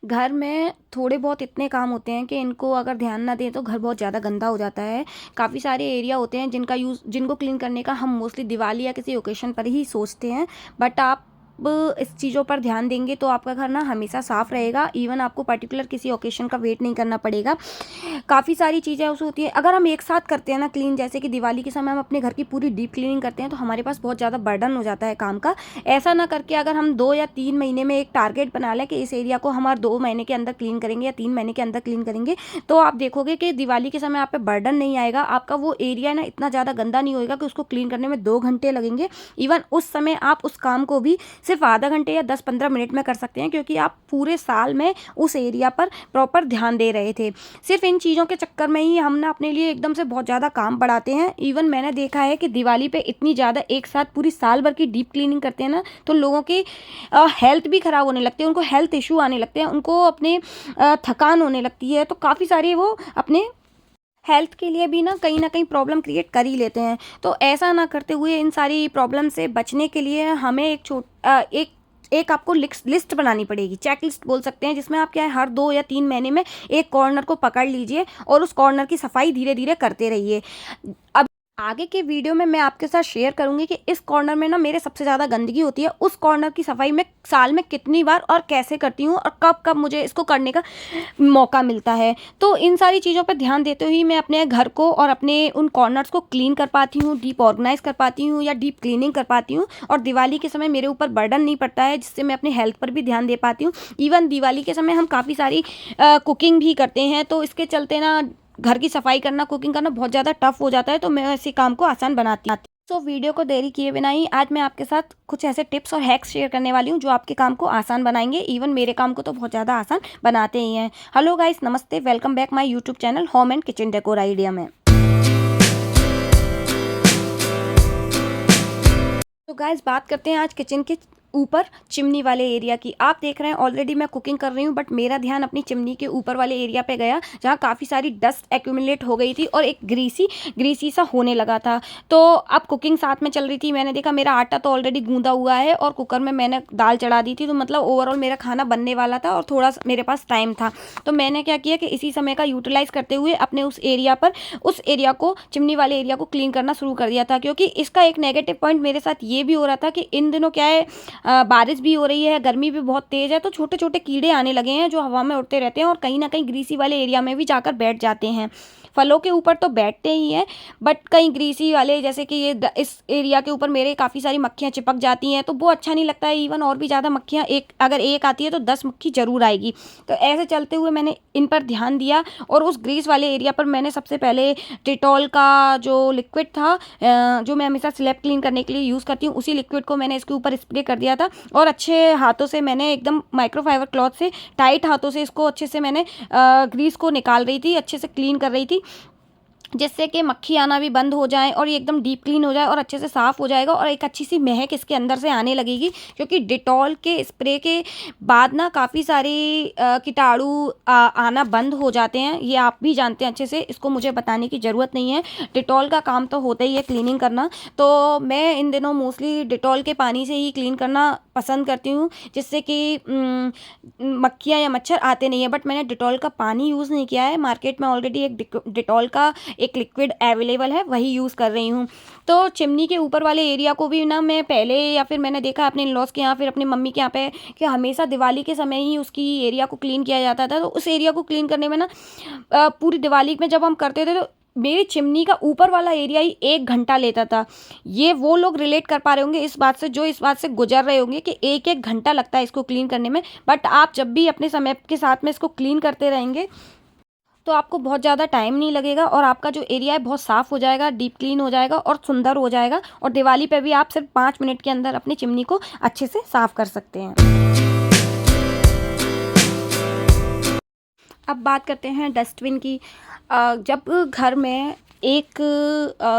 घर में थोड़े बहुत इतने काम होते हैं कि इनको अगर ध्यान ना दें तो घर बहुत ज़्यादा गंदा हो जाता है। काफ़ी सारे एरिया होते हैं जिनको क्लीन करने का हम मोस्टली दिवाली या किसी ओकेशन पर ही सोचते हैं। बट आप इस चीज़ों पर ध्यान देंगे तो आपका घर ना हमेशा साफ़ रहेगा। इवन आपको पर्टिकुलर किसी ओकेशन का वेट नहीं करना पड़ेगा। काफ़ी सारी चीज़ें उस होती हैं, अगर हम एक साथ करते हैं ना क्लीन, जैसे कि दिवाली के समय हम अपने घर की पूरी डीप क्लीनिंग करते हैं तो हमारे पास बहुत ज़्यादा बर्डन हो जाता है काम का। ऐसा ना करके अगर हम 2 या 3 महीने में एक टारगेट बना लें कि इस एरिया को हम 2 महीने के अंदर क्लीन करेंगे या 3 महीने के अंदर क्लीन करेंगे, तो आप देखोगे कि दिवाली के समय आप पे बर्डन नहीं आएगा। आपका वो एरिया ना इतना ज़्यादा गंदा नहीं होएगा कि उसको क्लीन करने में 2 घंटे लगेंगे। इवन उस समय आप उस काम को भी सिर्फ आधा घंटे या 10-15 मिनट में कर सकते हैं, क्योंकि आप पूरे साल में उस एरिया पर प्रॉपर ध्यान दे रहे थे। सिर्फ इन चीज़ों के चक्कर में ही हम ना अपने लिए एकदम से बहुत ज़्यादा काम बढ़ाते हैं। इवन मैंने देखा है कि दिवाली पे इतनी ज़्यादा एक साथ पूरी साल भर की डीप क्लीनिंग करते हैं ना, तो लोगों की हेल्थ भी ख़राब होने लगती है, उनको हेल्थ इशू आने लगते हैं, उनको अपने थकान होने लगती है, तो काफ़ी सारे वो अपने हेल्थ के लिए भी ना कहीं प्रॉब्लम क्रिएट कर ही लेते हैं। तो ऐसा ना करते हुए इन सारी प्रॉब्लम से बचने के लिए हमें एक आपको लिस्ट बनानी पड़ेगी, चेक लिस्ट बोल सकते हैं, जिसमें आप क्या है हर 2 या 3 महीने में एक कॉर्नर को पकड़ लीजिए और उस कॉर्नर की सफाई धीरे धीरे करते रहिए। अब आगे के वीडियो में मैं आपके साथ शेयर करूंगी कि इस कॉर्नर में ना मेरे सबसे ज़्यादा गंदगी होती है, उस कॉर्नर की सफाई मैं साल में कितनी बार और कैसे करती हूँ और कब कब मुझे इसको करने का मौका मिलता है। तो इन सारी चीज़ों पर ध्यान देते हुए मैं अपने घर को और अपने उन कॉर्नर्स को क्लीन कर पाती हूँ, डीप ऑर्गेनाइज कर पाती हूँ या डीप क्लीनिंग कर पाती हूँ, और दिवाली के समय मेरे ऊपर बर्डन नहीं पड़ता है, जिससे मैं अपने हेल्थ पर भी ध्यान दे पाती हूँ। इवन दिवाली के समय हम काफ़ी सारी कुकिंग भी करते हैं, तो इसके चलते ना घर की सफाई करना, कुकिंग करना बहुत ज़्यादा टफ हो जाता है, तो मैं ऐसे काम को आसान बनाती हूँ। तो वीडियो को देरी किए बिना ही आज मैं आपके साथ कुछ ऐसे टिप्स और हैक्स शेयर करने वाली हूँ जो आपके काम को आसान बनाएंगे। इवन मेरे काम को तो बहुत ज़्यादा आसान बनाते ही हैं। हेलो गाइस, नमस्ते, welcome back my YouTube channel home and kitchen decor idea में। तो गाइस बात करते हैं आज किचन के ऊपर चिमनी वाले एरिया की। आप देख रहे हैं ऑलरेडी मैं कुकिंग कर रही हूँ, बट मेरा ध्यान अपनी चिमनी के ऊपर वाले एरिया पे गया, जहाँ काफ़ी सारी डस्ट एक्यूमुलेट हो गई थी और एक ग्रीसी सा होने लगा था। तो अब कुकिंग साथ में चल रही थी, मैंने देखा मेरा आटा तो ऑलरेडी गूंदा हुआ है और कुकर में मैंने दाल चढ़ा दी थी, तो मतलब ओवरऑल मेरा खाना बनने वाला था और थोड़ा मेरे पास टाइम था। तो मैंने क्या किया कि इसी समय का यूटिलाइज़ करते हुए अपने उस एरिया को, चिमनी वाले एरिया को क्लीन करना शुरू कर दिया था। क्योंकि इसका एक नेगेटिव पॉइंट मेरे साथ ये भी हो रहा था कि इन दिनों क्या है, बारिश भी हो रही है, गर्मी भी बहुत तेज़ है, तो छोटे छोटे कीड़े आने लगे हैं जो हवा में उड़ते रहते हैं और कहीं ना कहीं ग्रीसी वाले एरिया में भी जाकर बैठ जाते हैं। फलों के ऊपर तो बैठते ही हैं, बट कहीं ग्रीसी वाले, जैसे कि इस एरिया के ऊपर मेरे काफ़ी सारी मक्खियाँ चिपक जाती हैं, तो वो अच्छा नहीं लगता है। इवन और भी ज़्यादा मक्खियाँ, अगर एक आती है तो 10 मक्खी ज़रूर आएगी। तो ऐसे चलते हुए मैंने इन पर ध्यान दिया और उस ग्रीस वाले एरिया पर मैंने सबसे पहले डिटॉल का जो लिक्विड था, जो मैं हमेशा स्लैब क्लीन करने के लिए यूज़ करती हूँ, उसी लिक्विड को मैंने इसके ऊपर स्प्रे कर दिया था और अच्छे हाथों से मैंने एकदम माइक्रोफाइबर क्लॉथ से टाइट हाथों से इसको अच्छे से मैंने ग्रीस को निकाल रही थी, अच्छे से क्लीन कर रही थी, जिससे कि मक्खी आना भी बंद हो जाए और ये एकदम डीप क्लीन हो जाए और अच्छे से साफ़ हो जाएगा और एक अच्छी सी महक इसके अंदर से आने लगेगी। क्योंकि डिटॉल के स्प्रे के बाद ना काफ़ी सारी कीटाणु आना बंद हो जाते हैं, ये आप भी जानते हैं अच्छे से, इसको मुझे बताने की ज़रूरत नहीं है। डिटॉल का काम तो होता ही है क्लीनिंग करना, तो मैं इन दिनों मोस्टली डिटॉल के पानी से ही क्लीन करना पसंद करती हूँ, जिससे कि मक्खियाँ या मच्छर आते नहीं है। बट मैंने डिटॉल का पानी यूज़ नहीं किया है, मार्केट में ऑलरेडी एक डिटॉल का एक लिक्विड अवेलेबल है, वही यूज़ कर रही हूँ। तो चिमनी के ऊपर वाले एरिया को भी ना मैं पहले, या फिर मैंने देखा अपने इन-लॉज़ के यहाँ, फिर अपनी मम्मी के यहाँ पे, कि हमेशा दिवाली के समय ही उसकी एरिया को क्लीन किया जाता था। तो उस एरिया को क्लीन करने में ना पूरी दिवाली में जब हम करते थे तो मेरी चिमनी का ऊपर वाला एरिया ही 1 घंटा लेता था। ये वो लोग रिलेट कर पा रहे होंगे इस बात से जो इस बात से गुजर रहे होंगे कि 1-1 घंटा लगता है इसको क्लीन करने में। बट आप जब भी अपने समय के साथ में इसको क्लीन करते रहेंगे तो आपको बहुत ज़्यादा टाइम नहीं लगेगा और आपका जो एरिया है बहुत साफ़ हो जाएगा, डीप क्लीन हो जाएगा और सुंदर हो जाएगा। और दिवाली पे भी आप सिर्फ 5 मिनट के अंदर अपनी चिमनी को अच्छे से साफ़ कर सकते हैं। अब बात करते हैं डस्टबिन की। जब घर में एक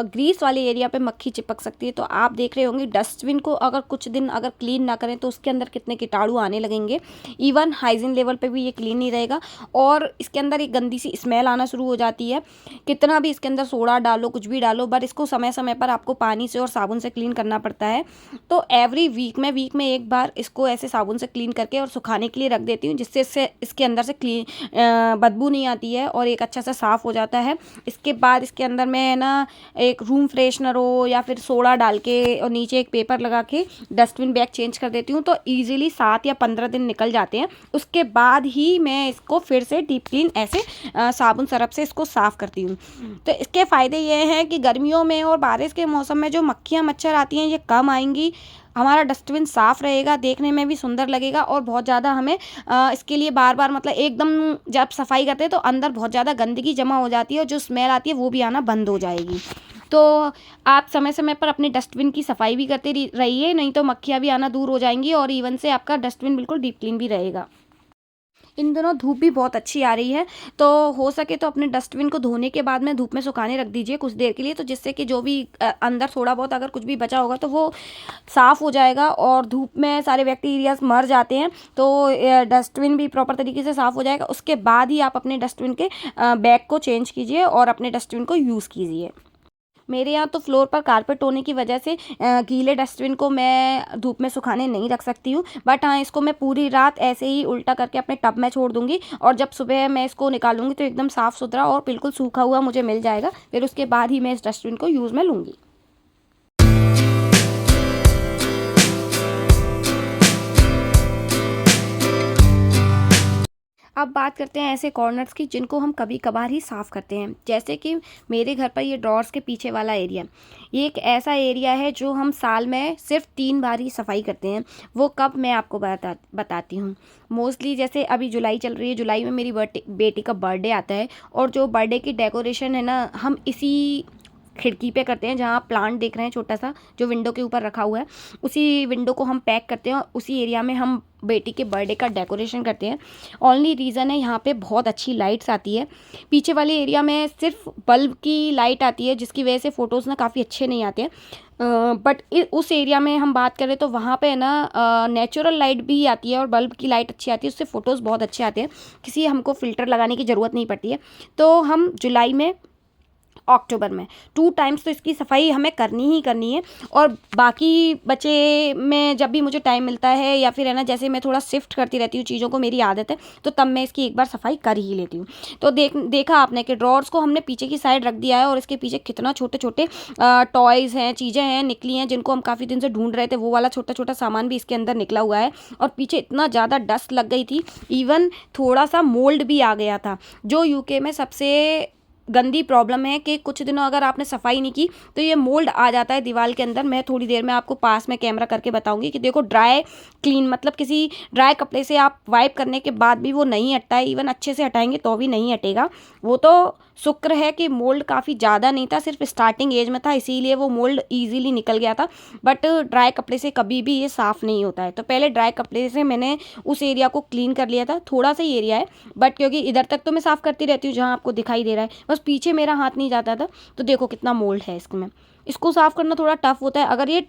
ग्रीस वाले एरिया पे मक्खी चिपक सकती है। तो आप देख रहे होंगे डस्टबिन को अगर कुछ दिन अगर क्लीन ना करें तो उसके अंदर कितने कीटाणु आने लगेंगे। इवन हाइजीन लेवल पे भी ये क्लीन नहीं रहेगा और इसके अंदर एक गंदी सी स्मेल आना शुरू हो जाती है। कितना भी इसके अंदर सोडा डालो, कुछ भी डालो, बट इसको समय समय पर आपको पानी से और साबुन से क्लीन करना पड़ता है। तो एवरी वीक में एक बार इसको ऐसे साबुन से क्लीन करके और सुखाने के लिए रख देती हूँ, जिससे इसके अंदर से बदबू नहीं आती है और एक अच्छा सा साफ़ हो जाता है। इसके बाद इसके अंदर मैं ना एक रूम फ्रेशनर हो या फिर सोडा डाल के और नीचे एक पेपर लगा के डस्टबिन बैग चेंज कर देती हूँ। तो ईजिली 7 या 15 दिन निकल जाते हैं। उसके बाद ही मैं इसको फिर से डीप क्लीन ऐसे साबुन सरफ से इसको साफ़ करती हूँ। तो इसके फ़ायदे ये हैं कि गर्मियों में और बारिश के मौसम में जो मक्खियाँ मच्छर आती हैं ये कम आएंगी। हमारा डस्टबिन साफ़ रहेगा, देखने में भी सुंदर लगेगा और बहुत ज़्यादा हमें इसके लिए बार बार मतलब एकदम जब सफाई करते हैं तो अंदर बहुत ज़्यादा गंदगी जमा हो जाती है और जो स्मेल आती है वो भी आना बंद हो जाएगी। तो आप समय समय पर अपने डस्टबिन की सफाई भी करते रहिए, नहीं तो मक्खियाँ भी आना दूर हो जाएंगी और इवन से आपका डस्टबिन बिल्कुल डीप क्लीन भी रहेगा। इन दिनों धूप भी बहुत अच्छी आ रही है, तो हो सके तो अपने डस्टबिन को धोने के बाद में धूप में सुखाने रख दीजिए कुछ देर के लिए, तो जिससे कि जो भी अंदर थोड़ा बहुत अगर कुछ भी बचा होगा तो वो साफ़ हो जाएगा और धूप में सारे बैक्टीरियाज मर जाते हैं। तो डस्टबिन भी प्रॉपर तरीके से साफ़ हो जाएगा। उसके बाद ही आप अपने डस्टबिन के बैग को चेंज कीजिए और अपने डस्टबिन को यूज़ कीजिए। मेरे यहाँ तो फ्लोर पर कारपेट होने की वजह से गीले डस्टबिन को मैं धूप में सुखाने नहीं रख सकती हूँ, बट हाँ इसको मैं पूरी रात ऐसे ही उल्टा करके अपने टब में छोड़ दूँगी और जब सुबह मैं इसको निकालूंगी तो एकदम साफ़ सुथरा और बिल्कुल सूखा हुआ मुझे मिल जाएगा। फिर उसके बाद ही मैं इस डस्टबिन को यूज़ में लूँगी। अब बात करते हैं ऐसे कॉर्नर्स की जिनको हम कभी कभार ही साफ़ करते हैं। जैसे कि मेरे घर पर ये ड्रॉर्स के पीछे वाला एरिया, ये एक ऐसा एरिया है जो हम साल में सिर्फ 3 बार ही सफाई करते हैं। वो कब, मैं आपको बताती हूँ। मोस्टली जैसे अभी जुलाई चल रही है, जुलाई में मेरी बेटी का बर्थडे आता है और जो बर्थडे की डेकोरेशन है ना, हम इसी खिड़की पे करते हैं जहाँ आप प्लांट देख रहे हैं छोटा सा जो विंडो के ऊपर रखा हुआ है, उसी विंडो को हम पैक करते हैं और उसी एरिया में हम बेटी के बर्थडे का डेकोरेशन करते हैं। ओनली रीज़न है यहाँ पे बहुत अच्छी लाइट्स आती है। पीछे वाले एरिया में सिर्फ बल्ब की लाइट आती है जिसकी वजह से फ़ोटोज़ ना काफ़ी अच्छे नहीं आते हैं। बट उस एरिया में हम बात करें तो वहाँ पे ना नेचुरल लाइट भी आती है और बल्ब की लाइट अच्छी आती है, उससे फ़ोटोज़ बहुत अच्छे आते हैं। किसी हमको फ़िल्टर लगाने की ज़रूरत नहीं पड़ती है। तो हम जुलाई में, अक्टूबर में 2 टाइम्स तो इसकी सफाई हमें करनी ही करनी है। और बाकी बचे में जब भी मुझे टाइम मिलता है या फिर है ना, जैसे मैं थोड़ा शिफ्ट करती रहती हूँ चीज़ों को, मेरी आदत है, तो तब मैं इसकी एक बार सफाई कर ही लेती हूँ। तो देखा आपने कि ड्रॉर्स को हमने पीछे की साइड रख दिया है और इसके पीछे कितना छोटे छोटे टॉयज़ हैं, चीज़ें हैं निकली हैं जिनको हम काफ़ी दिन से ढूंढ रहे थे। वो वाला छोटा छोटा सामान भी इसके अंदर निकला हुआ है और पीछे इतना ज़्यादा डस्ट लग गई थी, इवन थोड़ा सा मोल्ड भी आ गया था, जो यूके में सबसे गंदी प्रॉब्लम है कि कुछ दिनों अगर आपने सफाई नहीं की तो ये मोल्ड आ जाता है दीवार के अंदर। मैं थोड़ी देर में आपको पास में कैमरा करके बताऊंगी कि देखो, ड्राई क्लीन मतलब किसी ड्राई कपड़े से आप वाइप करने के बाद भी वो नहीं हटता है, इवन अच्छे से हटाएंगे तो भी नहीं हटेगा। वो तो शुक्र है कि मोल्ड काफ़ी ज़्यादा नहीं था, सिर्फ स्टार्टिंग एज में था, इसीलिए वो मोल्ड ईजिली निकल गया था। बट ड्राई कपड़े से कभी भी ये साफ़ नहीं होता है। तो पहले ड्राई कपड़े से मैंने उस एरिया को क्लीन कर लिया था, थोड़ा सा ही एरिया है, बट क्योंकि इधर तक तो मैं साफ़ करती रहती हूँ जहाँ आपको दिखाई दे रहा है, बस पीछे मेरा हाथ नहीं जाता था। तो देखो कितना मोल्ड है इसमें। इसको साफ़ करना थोड़ा टफ होता है। अगर ये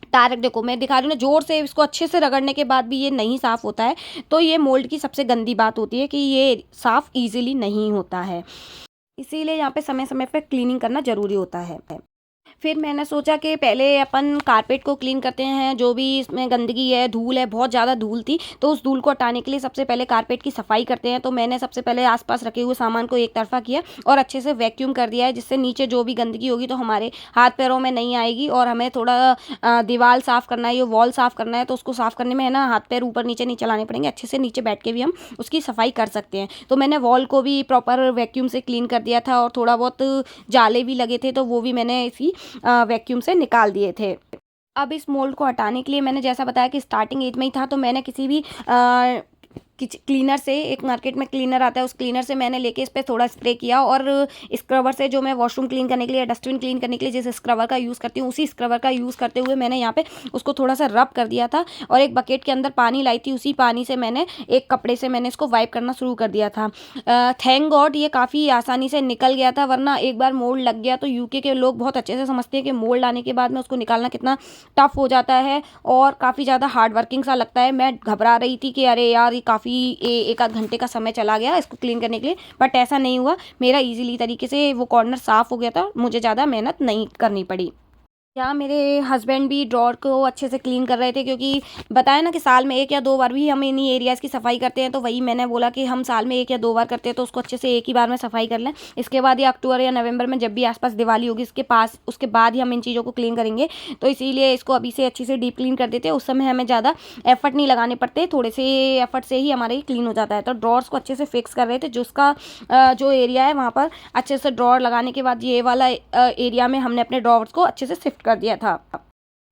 डायरेक्ट, देखो मैं दिखा रही हूँ ना, जोर से इसको अच्छे से रगड़ने के बाद भी ये नहीं साफ़ होता है, तो ये मोल्ड की सबसे गंदी बात होती है कि ये साफ़ ईजिली नहीं होता है। इसीलिए यहाँ पे समय समय पे क्लीनिंग करना ज़रूरी होता है। फिर मैंने सोचा कि पहले अपन कारपेट को क्लीन करते हैं, जो भी इसमें गंदगी है, धूल है, बहुत ज़्यादा धूल थी, तो उस धूल को हटाने के लिए सबसे पहले कारपेट की सफाई करते हैं। तो मैंने सबसे पहले आसपास रखे हुए सामान को एक तरफा किया और अच्छे से वैक्यूम कर दिया है, जिससे नीचे जो भी गंदगी होगी तो हमारे हाथ पैरों में नहीं आएगी। और हमें थोड़ा दीवार साफ़ करना है, ये वॉल साफ़ करना है, तो उसको साफ़ करने में है ना, हाथ पैर ऊपर नीचे नहीं चलाने पड़ेंगे, अच्छे से नीचे बैठ के भी हम उसकी सफाई कर सकते हैं। तो मैंने वॉल को भी प्रॉपर वैक्यूम से क्लीन कर दिया था और थोड़ा बहुत जाले भी लगे थे तो वो भी मैंने इसी वैक्यूम से निकाल दिए थे। अब इस मोल्ड को हटाने के लिए मैंने जैसा बताया कि स्टार्टिंग एज में ही था, तो मैंने क्लीनर से, एक मार्केट में क्लीनर आता है, उस क्लीनर से मैंने लेके इस पर थोड़ा स्प्रे किया और स्क्रबर से, जो मैं वॉशरूम क्लीन करने के लिए, डस्टबिन क्लीन करने के लिए जिस स्क्रबर का यूज़ करती हूँ, उसी स्क्रबर का यूज़ करते हुए मैंने यहाँ पे उसको थोड़ा सा रब कर दिया था और एक बकेट के अंदर पानी लाई थी, उसी पानी से मैंने एक कपड़े से मैंने इसको वाइप करना शुरू कर दिया था। थैंक गॉड ये काफ़ी आसानी से निकल गया था, वरना एक बार मोल्ड लग गया तो यूके के लोग बहुत अच्छे से समझते हैं कि मोल्ड आने के बाद में उसको निकालना कितना टफ हो जाता है और काफ़ी ज़्यादा हार्ड वर्किंग सा लगता है। मैं घबरा रही थी कि अरे यार ये काफ़ी एक आध घंटे का समय चला गया इसको क्लीन करने के लिए, बट ऐसा नहीं हुआ। मेरा ईजिली तरीके से वो कॉर्नर साफ़ हो गया था, मुझे ज़्यादा मेहनत नहीं करनी पड़ी। यहाँ मेरे हस्बैंड भी ड्रॉर को अच्छे से क्लीन कर रहे थे, क्योंकि बताया ना कि साल में 1 या 2 बार भी हम इन्हीं एरियाज़ की सफाई करते हैं, तो वही मैंने बोला कि हम साल में 1 या 2 बार करते हैं तो उसको अच्छे से एक ही बार में सफाई कर लें। इसके बाद या अक्टूबर या नवंबर में जब भी आसपास दिवाली होगी उसके बाद ही हम इन चीज़ों को क्लीन करेंगे, तो इसीलिए इसको अभी से अच्छे से डीप क्लीन कर देते हैं। उस समय हमें ज़्यादा एफर्ट नहीं लगाने पड़ते, थोड़े से एफर्ट से ही हमारे क्लीन हो जाता है। तो ड्रॉर्स को अच्छे से फिक्स कर रहे थे, जिसका जो एरिया है वहाँ पर अच्छे से ड्रॉर लगाने के बाद ये वाला एरिया में हमने अपने ड्रॉर्स को अच्छे से शिफ्ट कर दिया था।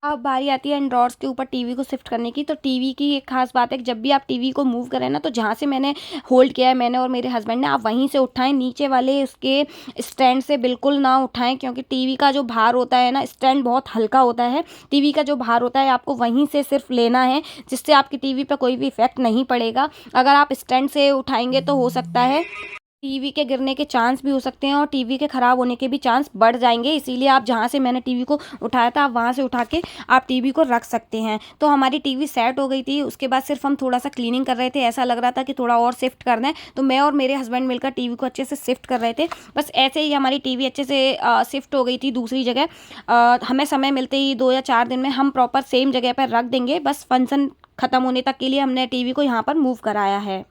अब बारी आती है इन ड्रॉर्स के ऊपर टीवी को शिफ्ट करने की। तो टीवी की एक खास बात है कि जब भी आप टीवी को मूव करें ना, तो जहाँ से मैंने होल्ड किया है, मैंने और मेरे हस्बैंड ने, आप वहीं से उठाएं, नीचे वाले उसके स्टैंड से बिल्कुल ना उठाएं, क्योंकि टीवी का जो भार होता है ना, स्टैंड बहुत हल्का होता है, टीवी का जो भार होता है आपको वहीं से सिर्फ लेना है, जिससे आपकी टीवी पर कोई भी इफेक्ट नहीं पड़ेगा। अगर आप स्टैंड से उठाएंगे तो हो सकता है टीवी के गिरने के चांस भी हो सकते हैं और टीवी के ख़राब होने के भी चांस बढ़ जाएंगे। इसीलिए आप जहाँ से मैंने टीवी को उठाया था, आप वहाँ से उठा के आप टीवी को रख सकते हैं। तो हमारी टीवी सेट हो गई थी, उसके बाद सिर्फ हम थोड़ा सा क्लीनिंग कर रहे थे। ऐसा लग रहा था कि थोड़ा और शिफ्ट करना है, तो मैं और मेरे हस्बैंड मिलकर टीवी को अच्छे से शिफ्ट कर रहे थे। बस ऐसे ही हमारी टीवी अच्छे से शिफ्ट हो गई थी दूसरी जगह। हमें समय मिलते ही 2 या 4 दिन में हम प्रॉपर सेम जगह पर रख देंगे। बस फंक्शन ख़त्म होने तक के लिए हमने टीवी को यहाँ पर मूव कराया है।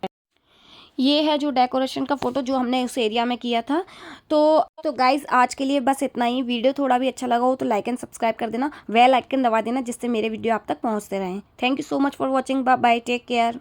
ये है जो डेकोरेशन का फ़ोटो जो हमने उस एरिया में किया था। तो गाइज़ आज के लिए बस इतना ही। वीडियो थोड़ा भी अच्छा लगा हो तो लाइक एंड सब्सक्राइब कर देना, बेल आइकन दबा देना, जिससे मेरे वीडियो आप तक पहुंचते रहें। Thank you so much for watching. Bye bye, take care.